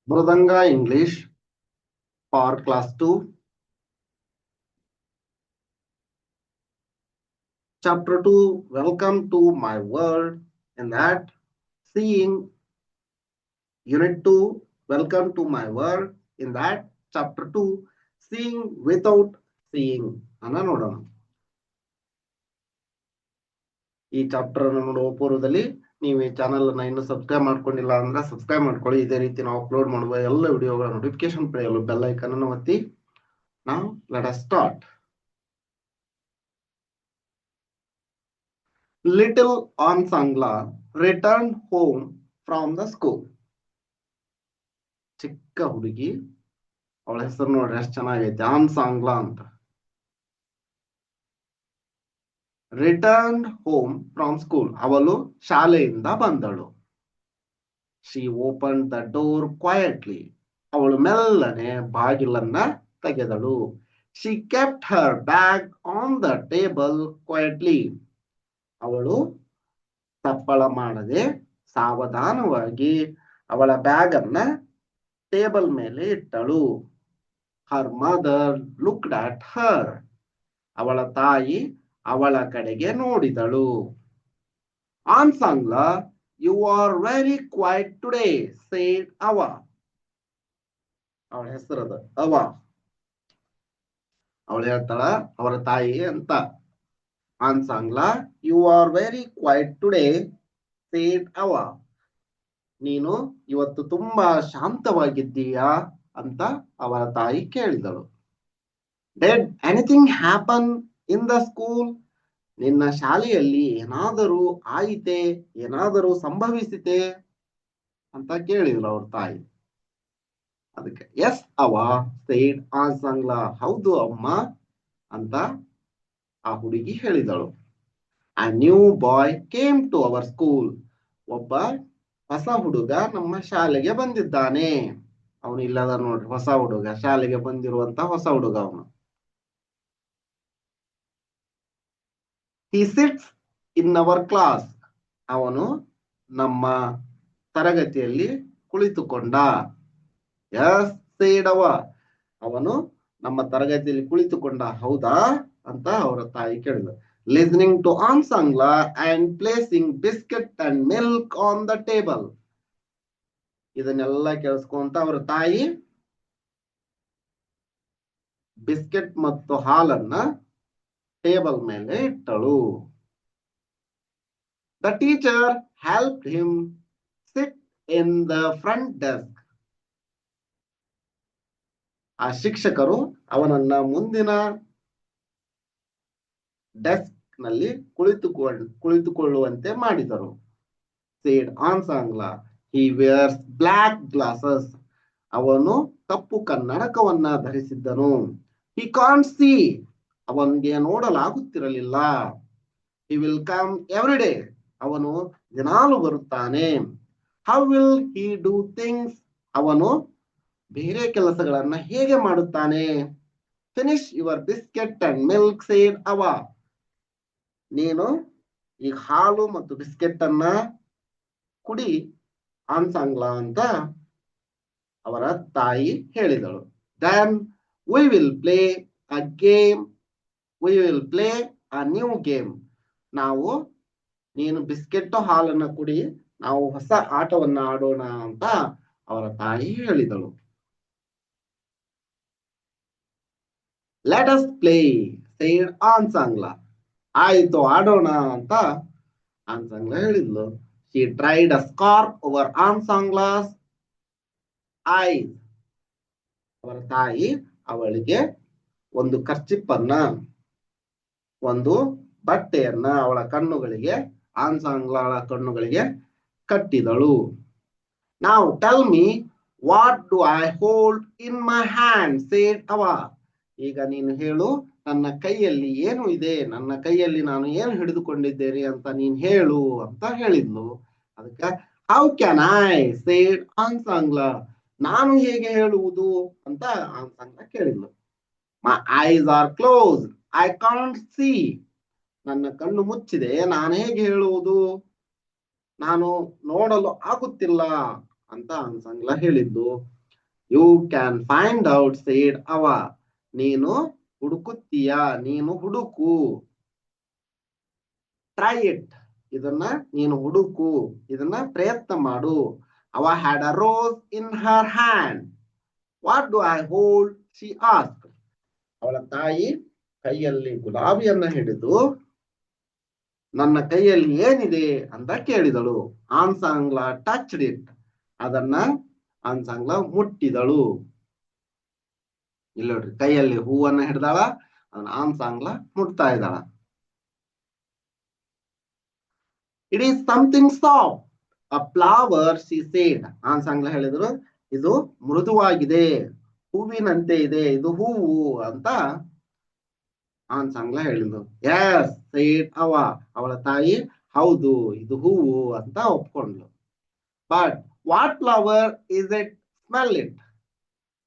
Mridanga English for class 2, chapter 2. Welcome to my world. In that, seeing unit 2, welcome to my world. In that, chapter 2, seeing without seeing. ಅನ್ನ ನೋಡೋಣ. ಈ chapter ಅನ್ನು ನೋಡುವ ಪೂರ್ವದಲ್ಲಿ ನೀವು ಈ ಚಾನಲ್ ಅನ್ನ ಇನ್ನು ಸಬ್ಸ್ಕ್ರೈಬ್ ಮಾಡ್ಕೊಂಡಿಲ್ಲ ಅಂದ್ರೆ ಸಬ್ಸ್ಕ್ರೈಬ್ ಮಾಡ್ಕೊಳ್ಳಿ. ಇದೇ ರೀತಿ ನಾವು ಅಪ್ಲೋಡ್ ಮಾಡುವ ಎಲ್ಲ ವಿಡಿಯೋಗಳ ನೋಟಿಫಿಕೇಶನ್ ಪಡೆಯಲು ಬೆಲ್ ಐಕಾನ್ ಅನ್ನು ಒತ್ತಿ. Now let us start. Little Ansangla returned home from the school. ಚಿಕ್ಕ ಹುಡುಗಿ, ಅವಳ ಹೆಸರು ನೋಡ್ರಿ ಎಷ್ಟು ಚೆನ್ನಾಗೈತೆ, ಆನ್ಸಾಂಗ್ಲಾ ಅಂತ. ರಿಟರ್ನ್ ಹೋಮ್ ಫ್ರಮ್ ಸ್ಕೂಲ್, ಅವಳು ಶಾಲೆಯಿಂದ ಬಂದಳು. She open the door quietly, ಅವಳು ಮೆಲ್ಲನೆ ಬಾಗಿಲನ್ನ ತೆಗೆದಳು. She kept her bag on the table quietly, ಅವಳು ತಪ್ಪಳ ಮಾಡದೆ ಸಾವಧಾನವಾಗಿ ಅವಳ ಬ್ಯಾಗ್ ಅನ್ನ ಟೇಬಲ್ ಮೇಲೆ ಇಟ್ಟಳು. Her mother looked at her, ಅವಳ ತಾಯಿ ಅವಳ ಕಡೆಗೆ ನೋಡಿದಳು. Ansangla, you are very quiet today, said Ava. ಅವಳ ಹೆಸರದ ಅವ. ಅವಳು ಹೇಳ್ತಾಳ ಅವರ ತಾಯಿ ಅಂತ. Ansangla, you are very quiet today, said ಅವ. ನೀನು ಇವತ್ತು ತುಂಬಾ ಶಾಂತವಾಗಿದ್ದೀಯಾ ಅಂತ ಅವರ ತಾಯಿ ಕೇಳಿದಳು. Did anything happen in the school, ನಿನ್ನ ಶಾಲೆಯಲ್ಲಿ ಏನಾದರೂ ಆಯಿತೆ, ಏನಾದರೂ ಸಂಭವಿಸಿತೆ ಅಂತ ಕೇಳಿದಳು ಅವ್ರ ತಾಯಿ. ಅದಕ್ಕೆ ಎಸ್ ಅವ, ಸೇಡ್ ಆನ್ಸಾಂಗ್ಲಾ, ಹೌದು ಅಮ್ಮ ಅಂತ ಆ ಹುಡುಗಿ ಹೇಳಿದಳು. A new boy came to our school, ಒಬ್ಬ ಹೊಸ ಹುಡುಗ ನಮ್ಮ ಶಾಲೆಗೆ ಬಂದಿದ್ದಾನೆ. ಅವನು ಇಲ್ಲದ ನೋಡ್ರಿ, ಹೊಸ ಹುಡುಗ, ಶಾಲೆಗೆ ಬಂದಿರುವಂತ ಹೊಸ ಹುಡುಗ ಅವನು. ಹಿ ಸಿಟ್ಸ್ ಇನ್ ಅವರ್ ಕ್ಲಾಸ್, ಅವನು ನಮ್ಮ ತರಗತಿಯಲ್ಲಿ ಕುಳಿತುಕೊಂಡ. ಎಸ್ ಸೇಡ್ ಅವ, ಅವನು ನಮ್ಮ ತರಗತಿಯಲ್ಲಿ ಕುಳಿತುಕೊಂಡ, ಹೌದಾ ಅಂತ ಅವರ ತಾಯಿ ಕೇಳಿದ. Listening to Ansangla and placing biscuit and milk on the table, ಇದನ್ನೆಲ್ಲ ಕೇಳಿಸ್ಕೊಂತ ಅವರ ತಾಯಿ ಬಿಸ್ಕೆಟ್ ಮತ್ತು ಹಾಲನ್ನ ಟೇಬಲ್ ಮೇಲೆ ಇಟ್ಟಳು. The teacher help him sit in the front desk, ಆ ಶಿಕ್ಷಕರು ಅವನನ್ನ ಮುಂದಿನ ಡೆಸ್ಕ್ ನಲ್ಲಿ ಕುಳಿತುಕೊಳ್ಳುವಂತೆ ಮಾಡಿದರು. Said Ansangla, he wears black glasses, ಅವನು ಕಪ್ಪು ಕನ್ನಡಕವನ್ನ ಧರಿಸಿದ್ದನು. ಹಿ ಕಾಂಟ್ ಸಿ, ಅವನಿಗೆ ನೋಡಲಾಗುತ್ತಿರಲಿಲ್ಲ. He will come every day, ಅವನು ದಿನಾಲು ಬರುತ್ತಾನೆ. How will he do things, ಅವನು ಬೇರೆ ಕೆಲಸಗಳನ್ನ ಹೇಗೆ ಮಾಡುತ್ತಾನೆ. Finish your biscuit and milk, said ಅವ, ನೀನು ಈ ಹಾಲು ಮತ್ತು ಬಿಸ್ಕೆಟ್ ಅನ್ನ ಕುಡಿ ಆನ್ಸಾಂಗ್ಲಾ ಅಂತ ಅವರ ತಾಯಿ ಹೇಳಿದಳು. Then we will play a game, we will play a new game, ನಾವು ನೀನು ಬಿಸ್ಕೆಟ್ ಹಾಲನ್ನ ಕುಡಿ, ನಾವು ಹೊಸ ಆಟವನ್ನ ಆಡೋಣ ಅಂತ ಅವರ ತಾಯಿ ಹೇಳಿದಳು. Let us play, said Ansangla, ಆಯ್ತು ಆಡೋಣ ಅಂತ ಆನ್ಸಾಂಗ್ಲಾ ಹೇಳಿದ್ಲು. She tried a scarf over Ansangla's eyes, ಅವರ ತಾಯಿ ಅವಳಿಗೆ ಒಂದು ಕರ್ಚಿಪ್ಪನ್ನ, ಒಂದು ಬಟ್ಟೆಯನ್ನ ಅವಳ ಕಣ್ಣುಗಳಿಗೆ, ಆನ್ಸಾಂಗ್ಲಾಳ ಕಣ್ಣುಗಳಿಗೆ ಕಟ್ಟಿದಳು. ನಾವು tell me what do I hold in my hand, said ಅವ, ಈಗ ನೀನು ಹೇಳು ನನ್ನ ಕೈಯಲ್ಲಿ ಏನು ಇದೆ, ನನ್ನ ಕೈಯಲ್ಲಿ ನಾನು ಏನು ಹಿಡಿದುಕೊಂಡಿದ್ದೇನೆ ಅಂತ ನೀನ್ ಹೇಳು ಅಂತ ಹೇಳಿದ್ಲು. ಅದಕ್ಕೆ how can I, said Ansangla, ನಾನು ಹೇಗೆ ಹೇಳುವುದು ಅಂತ ಆನ್ಸಾಂಗ್ಲಾ ಕೇಳಿದ್ಲು. My eyes are close, I can't see, ನನ್ನ ಕಣ್ಣು ಮುಚ್ಚಿದೆ, ನಾನು ಹೇಗೆ ಹೇಳುವುದು, ನಾನು ನೋಡಲು ಆಗುತ್ತಿಲ್ಲ ಅಂತ ಆನ್ಸಾಂಗ್ಲಾ ಹೇಳಿದ್ದು. You can find out said ಅವ. ನೀನು ಹುಡುಕುತ್ತೀಯ, ನೀನು ಹುಡುಕು. ಟ್ರೈ ಇಟ್, ಇದನ್ನ ನೀನು ಹುಡುಕು, ಇದನ್ನ ಪ್ರಯತ್ನ ಮಾಡು. ಅವ had a rose in her hand. What do I hold, she ask. ಅವಳ ತಾಯಿ ಕೈಯಲ್ಲಿ ಗುಲಾಬಿಯನ್ನ ಹಿಡಿದು ನನ್ನ ಕೈಯಲ್ಲಿ ಏನಿದೆ ಅಂತ ಕೇಳಿದಳು. ಆನ್ಸಾಂಗ್ಲ ಟಚ್ಡ್ ಇಟ್. ಅದನ್ನ ಆನ್ಸಾಂಗ್ಲ ಮುಟ್ಟಿದಳು. ಇಲ್ಲಿ ನೋಡ್ರಿ, ಕೈಯಲ್ಲಿ ಹೂವನ್ನ ಹಿಡ್ದಾಳ, ಅದನ್ನ ಆನ್ಸಾಂಗ್ಲ ಮುಟ್ತಾ ಇದ್ದಾಳ. It is something soft, a flower, she said. Ansangla ಹೇಳಿದ್ರು, ಇದು ಮೃದುವಾಗಿದೆ, ಹೂವಿನಂತೆ ಇದೆ, ಇದು ಹೂವು ಅಂತ ಆನ್ಸಾಂಗ್ಲ ಹೇಳಿದ್ರು. S seed Ava. ಅವಳ ತಾಯಿ ಹೌದು, ಇದು ಹೂವು ಅಂತ ಒಪ್ಕೊಂಡ್ಲು. But what flower is it, smell it.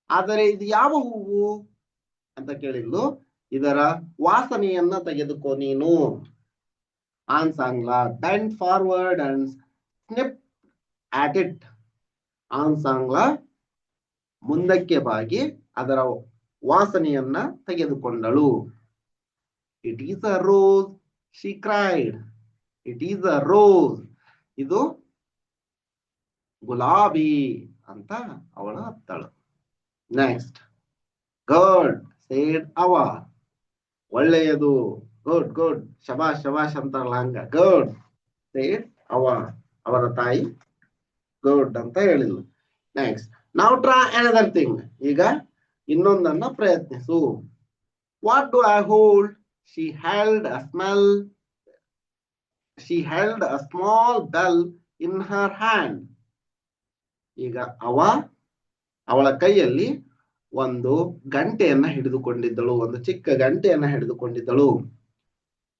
ಆದರೆ ಇದು ಯಾವ ಹೂವು ಅಂತ ಕೇಳಿದ್ಲು. ಇದರ ವಾಸನೆಯನ್ನ ತೆಗೆದುಕೋ ನೀನು. Ansangla bend forward and snip at it. Ansangla ಮುಂದಕ್ಕೆ ಬಾಗಿ ಅದರ ವಾಸನೆಯನ್ನ ತೆಗೆದುಕೊಂಡಳು. It is a rose, she cried. It is a rose, ಇದು ಗುಲಾಬಿ ಅಂತ ಅವಳು ಅತ್ತಳು. ನೆಕ್ಸ್ಟ್, ಗುಡ್ ಸೇಡ್ ಅವ. ಒಳ್ಳೆಯದು, ಗುಡ್ ಗುಡ್, ಶಬಾಷ್ ಶಬಾಷ್ ಅಂತಾರಲ್ಲ ಹಂಗ. ಗುಡ್ ಸೇಡ್ ಅವ. ಅವರ ತಾಯಿ ಗುಡ್ ಅಂತ ಹೇಳಿದ್ಲು. Next, now try another thing. ಈಗ ಇನ್ನೊಂದನ್ನ ಪ್ರಯತ್ನಿಸು. What do I hold, she held a small bell in her hand. ಈಗ ಅವಳ ಕೈಯಲ್ಲಿ ಒಂದು ಗಂಟೆಯನ್ನ ಹಿಡಿದುಕೊಂಡಿದ್ದಳು, ಒಂದು ಚಿಕ್ಕ ಗಂಟೆಯನ್ನ ಹಿಡಿದುಕೊಂಡಿದ್ದಳು.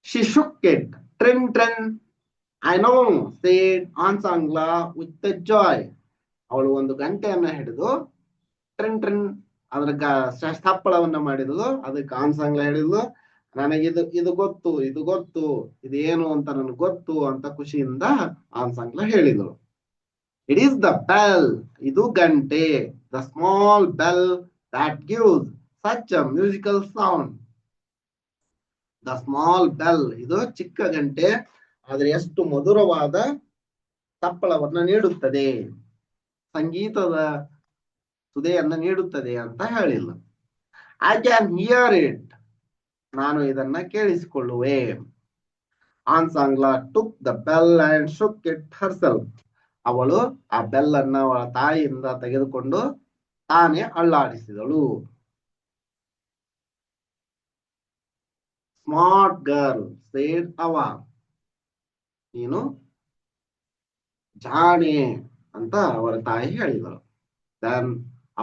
ಶಿ ಶುಕ್ ಇಟ್, ಟ್ರಿನ್ ಟ್ರಿನ್. I know said Ansangla with joy. ಅವಳು ಒಂದು ಗಂಟೆಯನ್ನ ಹಿಡಿದು ಟ್ರಿನ್ ಟ್ರಿನ್ ಅದ್ರ ಸ್ಥಪ್ಪಳವನ್ನ ಮಾಡಿದ್ಲು. ಅದಕ್ಕೆ ಆನ್ಸಾಂಗ್ಲ ಹೇಳಿದ್ಲು, ನನಗಿದು ಇದು ಗೊತ್ತು, ಇದು ಗೊತ್ತು, ಇದೇನು ಅಂತ ನನಗೆ ಗೊತ್ತು ಅಂತ ಖುಷಿಯಿಂದ ಆನ್ಸಾಂಗ್ಲ ಹೇಳಿದಳು. ಇಟ್ ಈಸ್ ದ ಬೆಲ್, ಇದು ಗಂಟೆ. The small bell that gives such a musical sound. The small bell, ಇದು ಚಿಕ್ಕ ಗಂಟೆ, ಆದ್ರೆ ಎಷ್ಟು ಮಧುರವಾದ ತಪ್ಪಳವನ್ನ ನೀಡುತ್ತದೆ, ಸಂಗೀತದ ಸುದೆಯನ್ನ ನೀಡುತ್ತದೆ ಅಂತ ಹೇಳಿಲ್ಲ. ಐ ಕ್ಯಾನ್ ಹಿಯರ್ ಇಟ್, ನಾನು ಇದನ್ನ ಕೇಳಿಸಿಕೊಳ್ಳುವೆ. Ansangla took the bell and shook it herself. ಅವಳು ಆ ಬೆಲ್ ಅನ್ನ ಅವಳ ತಾಯಿಯಿಂದ ತೆಗೆದುಕೊಂಡು ತಾನೇ ಅಳ್ಳಾಡಿಸಿದಳು. ಸ್ಮಾರ್ಟ್ ಗರ್ಲ್ ಸೇಡ್ ಅವ. ನೀನು ಜಾಣೆ ಅಂತ ಅವರ ತಾಯಿ ಹೇಳಿದಳು. ದೆನ್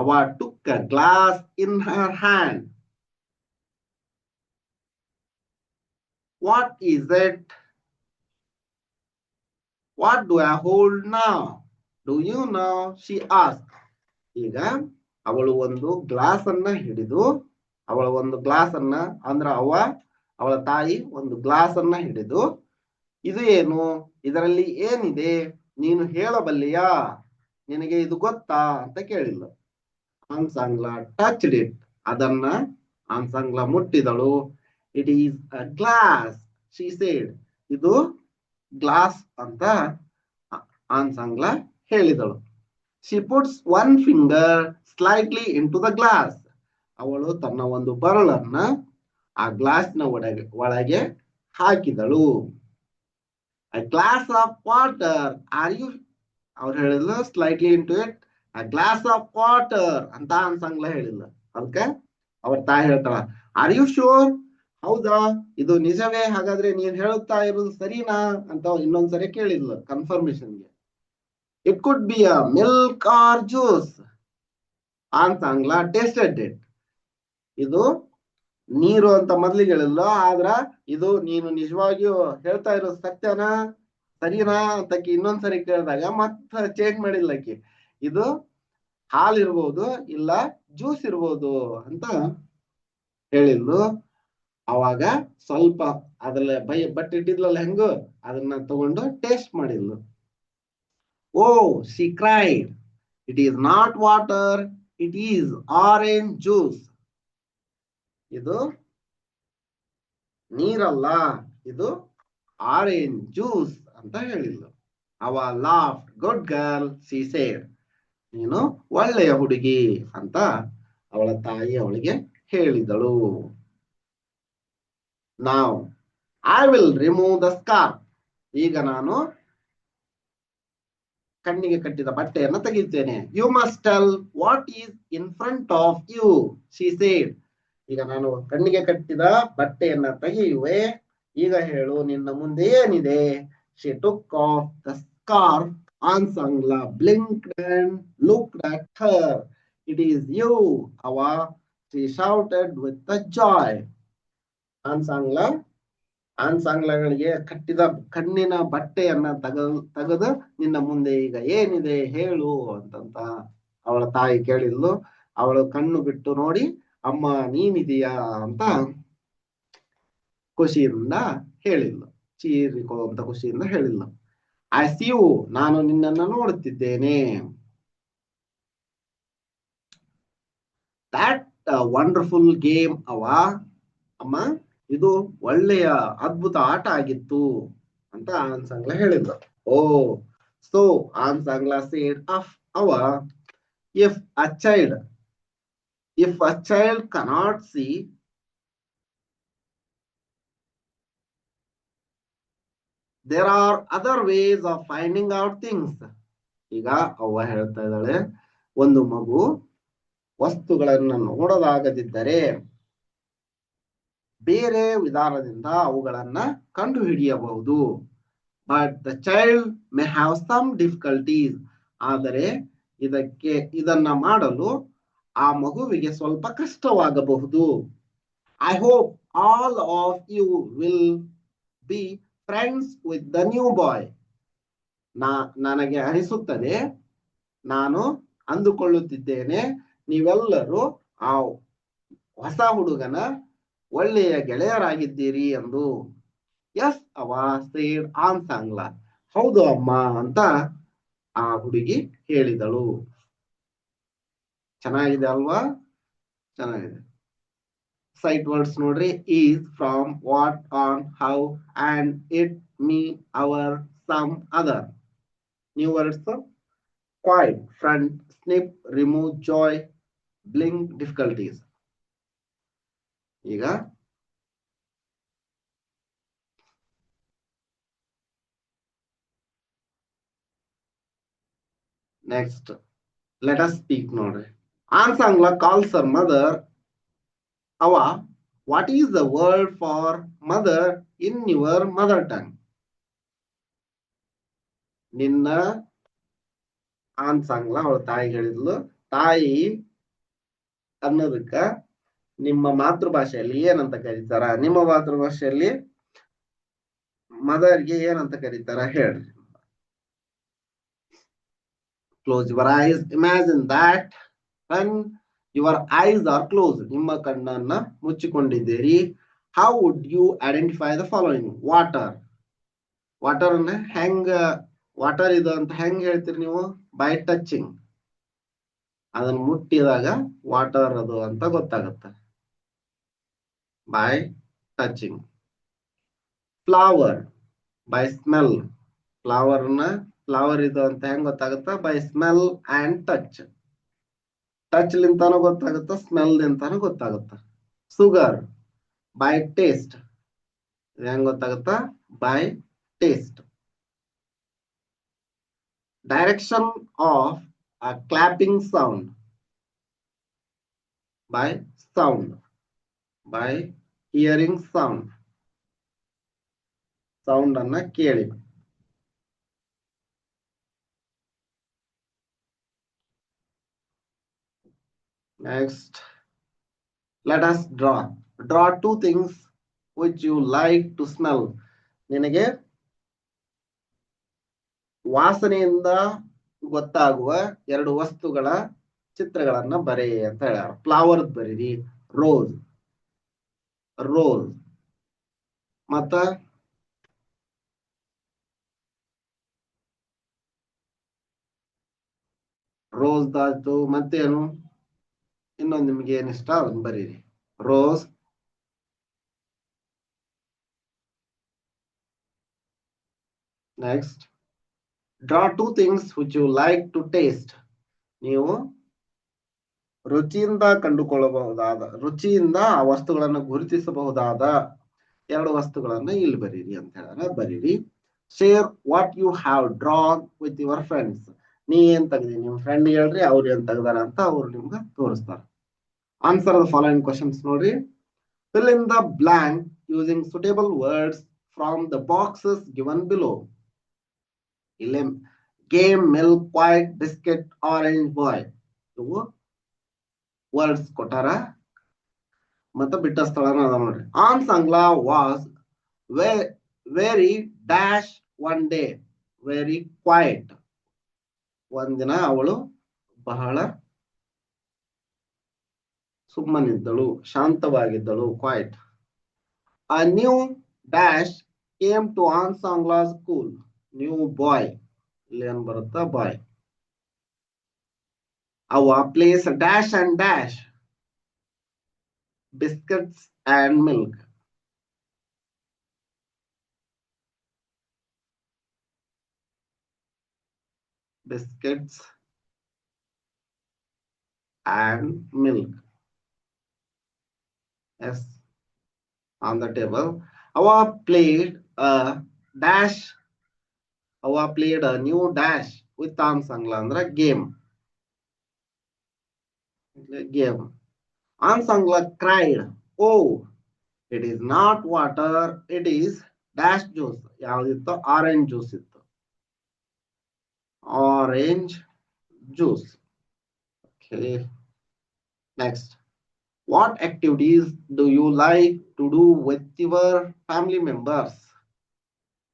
ಅವ took a glass in her hand. What is it, what do I hold now, do you know, she ask. ಈಗ ಅವಳು ಒಂದು ಗ್ಲಾಸ್ ಅನ್ನ ಹಿಡಿದು, ಅವಳ ತಾಯಿ ಒಂದು ಗ್ಲಾಸ್ ಅನ್ನ ಹಿಡಿದು, ಇದು ಏನು, ಇದರಲ್ಲಿ ಏನಿದೆ, ನೀನು ಹೇಳಬಲ್ಲಿಯಾ, ನಿನಗೆ ಇದು ಗೊತ್ತಾ ಅಂತ ಕೇಳಿಲ್ಲ. ಆನ್ಸಾಂಗ್ಲ ಟಚ್ಡ್ ಇಟ್, ಅದನ್ನ ಆನ್ಸಾಂಗ್ಲ ಮುಟ್ಟಿದಳು. It is a glass, she said. ಇದು ಗ್ಲಾಸ್ ಅಂತ ಆನ್ಸಾಂಗ್ಲ ಹೇಳಿದಳು. She puts one finger slightly in to the glass. ಅವಳು ತನ್ನ ಒಂದು ಬರಳನ್ನ ಆ ಗ್ಲಾಸ್ನ ಒಳಗೆ ಹಾಕಿದಳು. A glass of water, are you, ಅವ್ರು ಹೇಳಿದ್ಲು slightly in to it, a glass of water ಅಂತ ಆನ್ಸಾಂಗ್ಲ ಹೇಳಿಲ್ಲ. ಅದಕ್ಕೆ ಅವ್ರ ತಾಯಿ ಹೇಳ್ತಾಳ, ಆರ್ ಯು ಶೋರ್, ಹೌದಾ, ಇದು ನಿಜವೇ, ಹಾಗಾದ್ರೆ ನೀನ್ ಹೇಳುತ್ತಾ ಇರೋದು ಸರಿನಾ ಅಂತ ಇನ್ನೊಂದ್ಸರಿ ಕೇಳಿದ್ಲು ಕನ್ಫರ್ಮೇಶನ್ಗೆ. It could be a milk or juice. Ansangla tasted it. ಇದು ನೀರು ಅಂತ ಮೊದ್ಲಿಗೆ ಹೇಳಿಲ್ಲ, ಆದ್ರ ಇದು ನೀನು ನಿಜವಾಗಿಯೂ ಹೇಳ್ತಾ ಇರೋದು ಸತ್ಯನಾ, ಸರಿನಾ ಅಂತ ಇನ್ನೊಂದ್ಸರಿ ಕೇಳಿದಾಗ ಮತ್ತ ಚೇಂಜ್ ಮಾಡಿಲ್ಲಕಿ, ಇದು ಹಾಲಿರ್ಬೋದು ಇಲ್ಲ ಜ್ಯೂಸ್ ಇರ್ಬೋದು ಅಂತ ಹೇಳಿದ್ಲು. ಅವಾಗ ಸ್ವಲ್ಪ ಅದ್ರಲ್ಲಿ ಬಟ್ ಇಟ್ಟಿದ್ಲಲ್ಲ ಹೆಂಗು, ಅದನ್ನ ತಗೊಂಡು ಟೇಸ್ಟ್ ಮಾಡಿದ್ಲು. Oh, she cried, it is not water, it is orange juice. ಇದು ನೀರಲ್ಲ, ಇದು ಆರೆಂಜ್ ಜ್ಯೂಸ್ ಅಂತ ಹೇಳಿಲ್ಲ. Ava laugh, good girl she said. ನೀನು ಒಳ್ಳೆಯ ಹುಡುಗಿ ಅಂತ ಅವಳ ತಾಯಿ ಅವಳಿಗೆ ಹೇಳಿದಳು. ನಾವು I will remove the scar. ಈಗ ನಾನು ಕಣ್ಣಿಗೆ ಕಟ್ಟಿದ ಬಟ್ಟೆಯನ್ನು ತೆಗೆಯುತ್ತೇನೆ. You must tell what is in front of you she said. ಈಗ ನಾನು ಕಣ್ಣಿಗೆ ಕಟ್ಟಿದ ಬಟ್ಟೆಯನ್ನ ತೆಗೆಯುವೆ. ಈಗ ಹೇಳು, ನಿನ್ನ ಮುಂದೆ ಏನಿದೆ. She took off the scarf. Ansangla blinked and looked at her. It is you, Ava, she shouted with the joy. ಆನ್ಸಾಂಗ್ಲಾ ಆನ್ಸಾಂಗ್ಲಗಳಿಗೆ ಕಟ್ಟಿದ ಕಣ್ಣಿನ ಬಟ್ಟೆಯನ್ನ ತೆಗೆದು ನಿನ್ನ ಮುಂದೆ ಈಗ ಏನಿದೆ ಹೇಳು ಅಂತಂತ ಅವಳ ತಾಯಿ ಕೇಳಿದ್ಲು. ಅವಳು ಕಣ್ಣು ಬಿಟ್ಟು ನೋಡಿ, ಅಮ್ಮ ನೀನಿದೀಯಾ ಅಂತ ಖುಷಿಯಿಂದ ಹೇಳಿದ್ಲು. ಚೀರಿಕೋ ಅಂತ ಖುಷಿಯಿಂದ ಹೇಳಿದ್ಲು. ಐ ಸಿ ಯು, ನಾನು ನಿನ್ನನ್ನು ನೋಡುತ್ತಿದ್ದೇನೆ. ದಟ್ ವಂಡರ್ಫುಲ್ ಗೇಮ್ ಅವ. ಅಮ್ಮ ಇದು ಒಳ್ಳೆಯ ಅದ್ಭುತ ಆಟ ಆಗಿತ್ತು ಅಂತ ಆನ್ಸಾಂಗ್ಲಾ ಹೇಳಿದ್ಲು. ಓ ಸೊ ಆನ್ಸಾಂಗ್ಲಾ ಸೇಡ್ ಆಫ್ ಅವ, if a child cannot see, there are other ways of finding out things. ಈಗ ಅವ್ವ ಹೇಳ್ತಾ ಇದ್ದಾಳೆ, ಒಂದು ಮಗು ವಸ್ತುಗಳನ್ನು ನೋಡಲಾಗದಿದ್ದರೆ ಬೇರೆ ವಿಧಾನದಿಂದ ಅವುಗಳನ್ನ ಕಂಡು ಹಿಡಿಯಬಹುದು. But the child may have some difficulties. ಆದರೆ ಇದನ್ನ ಮಾಡಲು ಆ ಮಗುವಿಗೆ ಸ್ವಲ್ಪ ಕಷ್ಟವಾಗಬಹುದು. I hope all of you will be friends with the new boy. ನನಗೆ ಅನಿಸುತ್ತದೆ, ನಾನು ಅಂದುಕೊಳ್ಳುತ್ತಿದ್ದೇನೆ, ನೀವೆಲ್ಲರೂ ಆ ಹೊಸ ಹುಡುಗನ ಒಳ್ಳೆಯ ಗೆಳೆಯರಾಗಿದ್ದೀರಿ ಎಂದು. ಎಸ್ ಅವ ಸೇಡ್ ಆನ್ಸಾಂಗ್ಲಾ. ಹೌದು ಅಮ್ಮ ಅಂತ ಆ ಹುಡುಗಿ ಹೇಳಿದಳು. ಚೆನ್ನಾಗಿದೆ ಅಲ್ವಾ? ಚೆನ್ನಾಗಿದೆ. ಸೈಟ್ ವರ್ಡ್ಸ್ ನೋಡ್ರಿ. Is, from, what, on, how, and, it, me, our, some, other. New words: quiet, front, snip, remove, joy, blink, difficulties. ಈಗ ನೆಕ್ಸ್ಟ್ ಲೆಟ್ ಅಸ್ ಸ್ಪೀಕ್ ನೋಡ್ರಿ. Ansangla calls her mother. ಅವ, what is the word for mother in your mother tongue? ನಿನ್ನ ಆನ್ಸಾಂಗ್ಲಾ ಅವಳ ತಾಯಿ ಹೇಳಿದ್ಲು, ತಾಯಿ ಅನ್ನೋದಕ್ಕ ನಿಮ್ಮ ಮಾತೃಭಾಷೆಯಲ್ಲಿ ಏನಂತ ಕರೀತಾರ? ನಿಮ್ಮ ಮಾತೃಭಾಷೆಯಲ್ಲಿ ಮದರ್ಗೆ ಏನಂತ ಕರೀತಾರ ಹೇಳ್ರಿ. Close your eyes. Imagine that when your eyes are closed. ನಿಮ್ಮ ಕಣ್ಣನ್ನ ಮುಚ್ಚಿಕೊಂಡಿದ್ದೀರಿ. How would you identify the following? Water. Water ಅನ್ನ ಹೆಂಗ ವಾಟರ್ ಇದು ಅಂತ ಹೆಂಗ್ ಹೇಳ್ತೀರಿ ನೀವು? By touching. ಅದನ್ನ ಮುಟ್ಟಿದಾಗ ವಾಟರ್ ಅದು ಅಂತ ಗೊತ್ತಾಗುತ್ತೆ. By touching. Flower by smell. Flower ಇದು ಅಂತ ಹೆಂಗ್ ಗೊತ್ತಾಗುತ್ತಾ? By smell and touch. Touch ಲಿಂತಾನು ಗೊತ್ತಾಗುತ್ತ, ಸ್ಮೆಲ್ ಲಿಂತಾನು ಗೊತ್ತಾಗುತ್ತ. Sugar by taste. ಹೆಂಗ್ ಗೊತ್ತಾಗುತ್ತ? By taste. Direction of a clapping sound by sound. By hearing sound. Sound ಅನ್ನ ಕೇಳಿ. Next, let us draw. Draw two things which you like to smell. ನಿನಗೆ ವಾಸನೆಯಿಂದ ಗೊತ್ತಾಗುವ ಎರಡು ವಸ್ತುಗಳ ಚಿತ್ರಗಳನ್ನ ಬರೆ ಅಂತ ಹೇಳ್ಯಾರ. ಫ್ಲವರ್ ಬರೀರಿ, ರೋಸ್ ಮತ್ತ ರೋಸ್ ಆಯ್ತು, ಮತ್ತೇನು? ಇನ್ನೊಂದು ನಿಮ್ಗೆ ಏನ್ ಇಷ್ಟ ಅದನ್ನ ಬರೀರಿ. Rose, next draw 2 things which you like to taste. ನೀವು ರುಚಿಯಿಂದ ಕಂಡುಕೊಳ್ಳಬಹುದಾದ, ರುಚಿಯಿಂದ ಆ ವಸ್ತುಗಳನ್ನು ಗುರುತಿಸಬಹುದಾದ 2 ವಸ್ತುಗಳನ್ನ ಇಲ್ಲಿ ಬರೀರಿ ಅಂತ ಹೇಳಿದ್ರೆ ಬರೀರಿ. Share what you have drawn with your friends. ನೀ ಏನ್ ತೆಗ್ದಿ, ನಿಮ್ ಫ್ರೆಂಡ್ ಹೇಳ್ರಿ ಅವ್ರು ಏನ್ ತೆಗ್ದಾರ ಅಂತ ಅವ್ರು ನಿಮ್ಗೆ ತೋರಿಸ್ತಾರೆ. ಆನ್ಸರ್ ದ ಫಾಲೋಯಿಂಗ್ ಕ್ವಶನ್ಸ್ ನೋಡ್ರಿ. Fill in the blank using suitable words from the boxes given below. ಇಲ್ಲಿ game, milk, white, biscuit, orange, boy ಇವು ವರ್ಡ್ಸ್ ಕೊಟ್ಟಾರ ಮತ್ತೆ ಬಿಟ್ಟ ಸ್ಥಳನ ಅದ ನೋಡ್ರಿ. Ansangla was very dash one day, very quiet. ಒಂದಿನ ಅವಳು ಬಹಳ ಸುಮ್ಮನಿದ್ದಳು, ಶಾಂತವಾಗಿದ್ದಳು, quiet. A new dash came to Aunt Sangla's school. New boy. ಇಲ್ಲಿ ಏನ್ ಬರುತ್ತಾ ಬಾಯ್. ಅವ place dash and dash biscuits and milk. Biscuits and milk. Yes, on the table. Our played a dash. Our played a new dash with Aunt Sangla ಅಂದ್ರೆ game. Game. Aunt Sangla cried, "Oh, it is not water, it is dash juice." ಯಾವ್ದಿತ್ತು? Orange juice ಇತ್ತು. Orange juice. Okay. Next. What activities do you like to do with your family members?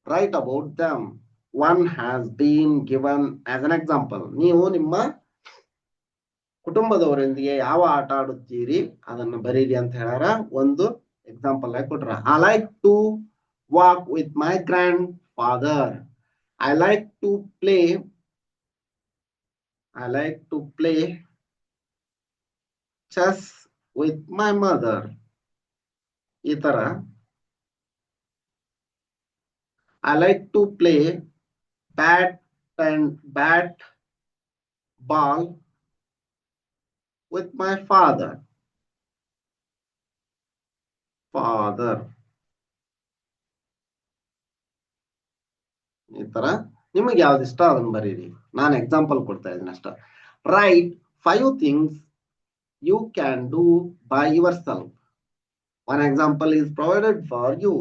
Write about them. One has been given as an example. ನೀವು ನಿಮ್ಮ ಕುಟುಂಬದವರೊಂದಿಗೆ ಯಾವ ಆಟ ಆಡುತ್ತೀರಿ ಅದನ್ನು ಬರೀರಿ ಅಂತ ಹೇಳ್ಯಾರ. ಒಂದು ಎಕ್ಸಾಂಪಲ್ ಆಗಿ ಕೊಟ್ರ. I like to walk with my grandfather. I like to play chess with my mother. ಈ ತರ I like to play bat ball with my father. ಈ ತರ ನಿಮಗೆ ಯಾವ್ದು ಇಷ್ಟ ಅದನ್ನ ಬರೀರಿ. ನಾನು ಎಕ್ಸಾಂಪಲ್ ಕೊಡ್ತಾ ಇದ್ದೀನಿ ಅಷ್ಟ. Write 5 things you can do by yourself. One example is provided for you.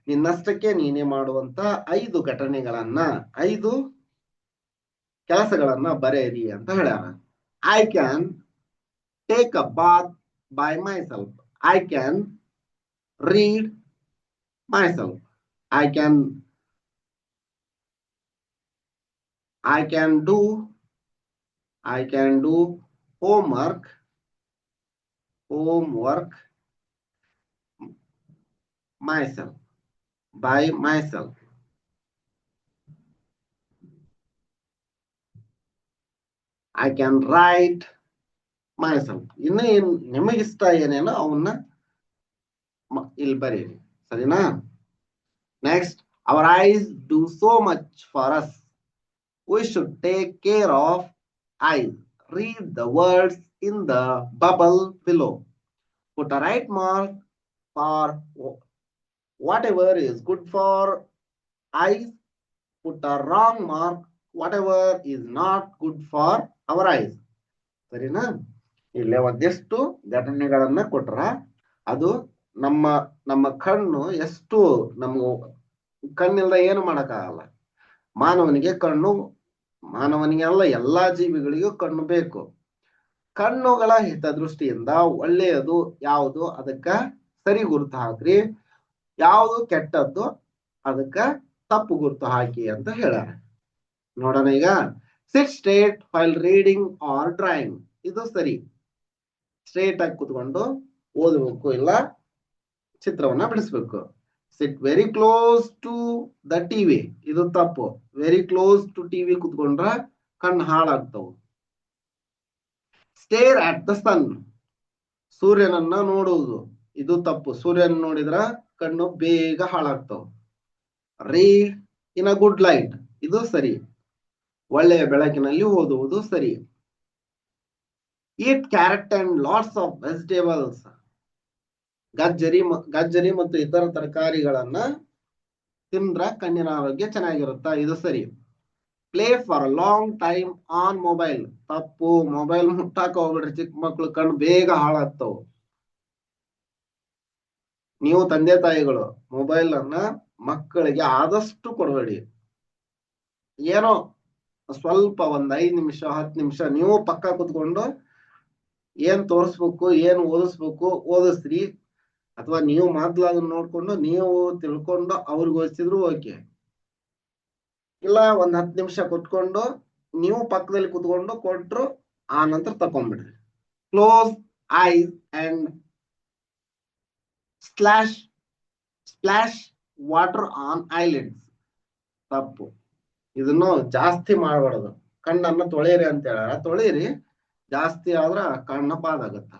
ನಿನ್ನಷ್ಟಕ್ಕೆ ನೀನೇ ಮಾಡುವಂತ 5 ಘಟನೆಗಳನ್ನ, 5 ಕೆಲಸಗಳನ್ನ ಬರೆಯಿರಿ ಅಂತ ಹೇಳ್ಯಾರ. I can take a bath by myself. I can read myself. I can do homework myself, by myself. I can write myself. ಇನ್ನು ನಿಮಗಿಷ್ಟ ಏನೇನೋ ಅವನ್ನ ಇಲ್ಲಿ ಬರೀರಿ, ಸರಿನಾ? Next, our eyes do so much for us. We should take care of eyes. Read the words in the bubble below. Put a right mark for whatever is good for eyes. Put a wrong mark whatever is not good for our eyes. ಸರಿನಾ? ಇಲ್ಲೇ ಒಂದೆಷ್ಟು ಘಟನೆಗಳನ್ನ ಕೊಟ್ರ. ಅದು ನಮ್ಮ ಕಣ್ಣು ಎಷ್ಟು, ನಮ್ಗೆ ಕಣ್ಣಿಲ್ದ ಏನು ಮಾಡಕ್ಕಾಗಲ್ಲ. ಮಾನವನಿಗೆ ಅಲ್ಲ, ಎಲ್ಲಾ ಜೀವಿಗಳಿಗೂ ಕಣ್ಣು ಬೇಕು. ಕಣ್ಣುಗಳ ಹಿತದೃಷ್ಟಿಯಿಂದ ಒಳ್ಳೆಯದು ಯಾವುದು ಅದಕ್ಕ ಸರಿ ಗುರುತು ಹಾಕ್ರಿ, ಯಾವುದು ಕೆಟ್ಟದ್ದು ಅದಕ್ಕ ತಪ್ಪು ಗುರುತು ಹಾಕಿ ಅಂತ ಹೇಳ್ಯಾರ. ನೋಡೋಣ ಈಗ. Sit straight while reading or drawing. ಇದು ಸರಿ. ಸ್ಟ್ರೇಟ್ ಆಗಿ ಕುತ್ಕೊಂಡು ಓದಬೇಕು, ಇಲ್ಲ ಚಿತ್ರವನ್ನ ಬಿಡಿಸ್ಬೇಕು. Sit very close to the TV. ಇದು ತಪ್ಪು. ವೆರಿ ಕ್ಲೋಸ್ ಟು ಟಿವಿ ಕುತ್ಕೊಂಡ್ರ ಕಣ್ಣು ಹಾಳಾಗ್ತವು. Stare at the sun. ಸೂರ್ಯನನ್ನ ನೋಡುವುದು ಇದು ತಪ್ಪು. ಸೂರ್ಯನ ನೋಡಿದ್ರ ಕಣ್ಣು ಬೇಗ ಹಾಳಾಗ್ತಾವ. Read in a good light ಇದು ಸರಿ. ಒಳ್ಳೆಯ ಬೆಳಕಿನಲ್ಲಿ ಓದುವುದು ಸರಿ. Eat carrot and lots of vegetables ಗಜ್ಜರಿ ಮತ್ತು ಇತರ ತರಕಾರಿಗಳನ್ನ ತಿಂದ್ರ ಕಣ್ಣಿನ ಆರೋಗ್ಯ ಚೆನ್ನಾಗಿರುತ್ತಾ ಇದು ಸರಿ. Play for a long time on mobile ತಪ್ಪು. ಮೊಬೈಲ್ ಮುಟ್ಟಾಕ ಹೋಗ್ಬಿಡ್ರಿ, ಚಿಕ್ಕ ಮಕ್ಳು ಕಣ್ಣು ಬೇಗ ಹಾಳಾಗ್ತಾವ. ನೀವು ತಂದೆ ತಾಯಿಗಳು ಮೊಬೈಲ್ ಅನ್ನ ಮಕ್ಕಳಿಗೆ ಆದಷ್ಟು ಕೊಡಬೇಡಿ. ಏನೋ ಸ್ವಲ್ಪ ಒಂದ್ 5 ನಿಮಿಷ 10 ನಿಮಿಷ ನೀವು ಪಕ್ಕ ಕುತ್ಕೊಂಡು ಏನ್ ತೋರಿಸ್ಬೇಕು ಏನ್ ಓದಿಸ್ಬೇಕು ಓದಿಸ್ರಿ. ಅಥವಾ ನೀವು ಮಾತುಗಳನ್ನ ನೋಡ್ಕೊಂಡು ನೀವು ತಿಳ್ಕೊಂಡು ಅವ್ರಿಗೆ ಓದಿಸಿದ್ರು ಓಕೆ. ಇಲ್ಲ ಒಂದ್ 10 ನಿಮಿಷ ಕುತ್ಕೊಂಡು ನೀವು ಪಕ್ಕದಲ್ಲಿ ಕುತ್ಕೊಂಡು ಕೊಟ್ರು ಆ ನಂತರ ತಕೊಂಡ್ಬಿಡ್ರಿ. Close eyes and splash water on eyelids ತಪ್ಪು. ಇದನ್ನು ಜಾಸ್ತಿ ಮಾಡಬಾರ್ದು. ಕಣ್ಣನ್ನ ತೊಳೆಯಿರಿ ಅಂತ ಹೇಳ, ತೊಳೆಯಿರಿ, ಜಾಸ್ತಿ ಆದ್ರ ಕಣ್ಣ ಬಾದಾಗತ್ತ.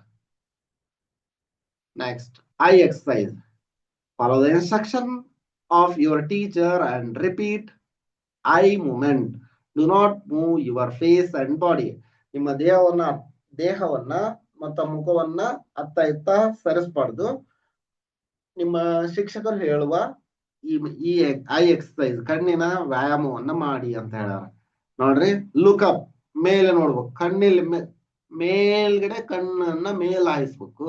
Next eye exercise. Follow the instruction of your teacher and repeat eye movement. Do not move your face and body. ನಿಮ್ಮ ದೇಹವನ್ನ ಮತ್ತು ಮುಖವನ್ನ ಅತ್ತ ಇತ್ತ ಸರಿಸಬಾರ್ದು. ನಿಮ್ಮ ಶಿಕ್ಷಕರು ಹೇಳುವ ಈ ಐ ಎಕ್ಸರ್ಸೈಸ್ ಕಣ್ಣಿನ ವ್ಯಾಯಾಮವನ್ನ ಮಾಡಿ ಅಂತ ಹೇಳ್ಯಾರ. ನೋಡ್ರಿ, ಲುಕ್ಅಪ್ ಮೇಲೆ ನೋಡ್ಬೇಕು. ಕಣ್ಣಿಲ್ ಮೇಲ್ಗಡೆ ಕಣ್ಣನ್ನ ಮೇಲ್ ಹಾಯಿಸ್ಬೇಕು.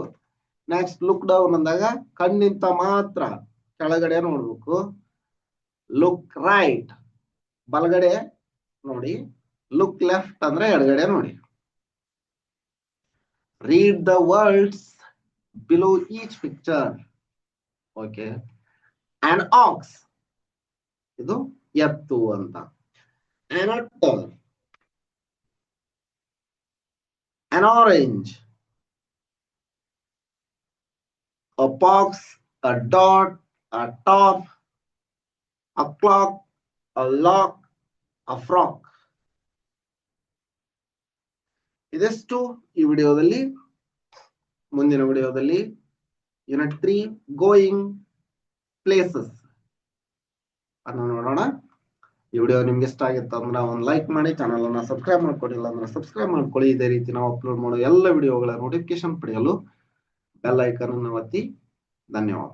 ನೆಕ್ಸ್ಟ್ ಲುಕ್ ಡೌನ್ ಅಂದಾಗ ಕಣ್ಣಿಂತ ಮಾತ್ರ ಕೆಳಗಡೆ ನೋಡ್ಬೇಕು. ಲುಕ್ ರೈಟ್ ಬಲಗಡೆ ನೋಡಿ. ಲುಕ್ ಲೆಫ್ಟ್ ಅಂದ್ರೆ ಎಡಗಡೆ ನೋಡಿ. Read the words below each picture. Okay. an ox ಇದು ಎತ್ತು ಅಂತ. an otter, an orange, a pox, a dot, a top, a clock, a lock, a frog. ಇದೆಷ್ಟು ಈ ವಿಡಿಯೋದಲ್ಲಿ. ಮುಂದಿನ ವಿಡಿಯೋದಲ್ಲಿ ಯೂನಿಟ್ 3 ಗೋಯಿಂಗ್ ಪ್ಲೇಸಸ್ ಅನ್ನು ನೋಡೋಣ. ಈ ವಿಡಿಯೋ ನಿಮ್ಗೆ ಇಷ್ಟ ಆಗಿತ್ತು ಅಂದ್ರೆ ಒಂದು ಲೈಕ್ ಮಾಡಿ, ಚಾನಲ್ ಅನ್ನ ಸಬ್ಸ್ಕ್ರೈಬ್ ಮಾಡ್ಕೊಂಡಿಲ್ಲ ಅಂದ್ರೆ ಸಬ್ಸ್ಕ್ರೈಬ್ ಮಾಡ್ಕೊಳ್ಳಿ. ಇದೇ ರೀತಿ ನಾವು ಅಪ್ಲೋಡ್ ಮಾಡೋ ಎಲ್ಲ ವಿಡಿಯೋಗಳ ನೋಟಿಫಿಕೇಶನ್ ಪಡೆಯಲು ಬೆಲ್ ಐಕಾನ್ ಅನ್ನು ಒತ್ತಿ. ಧನ್ಯವಾದ.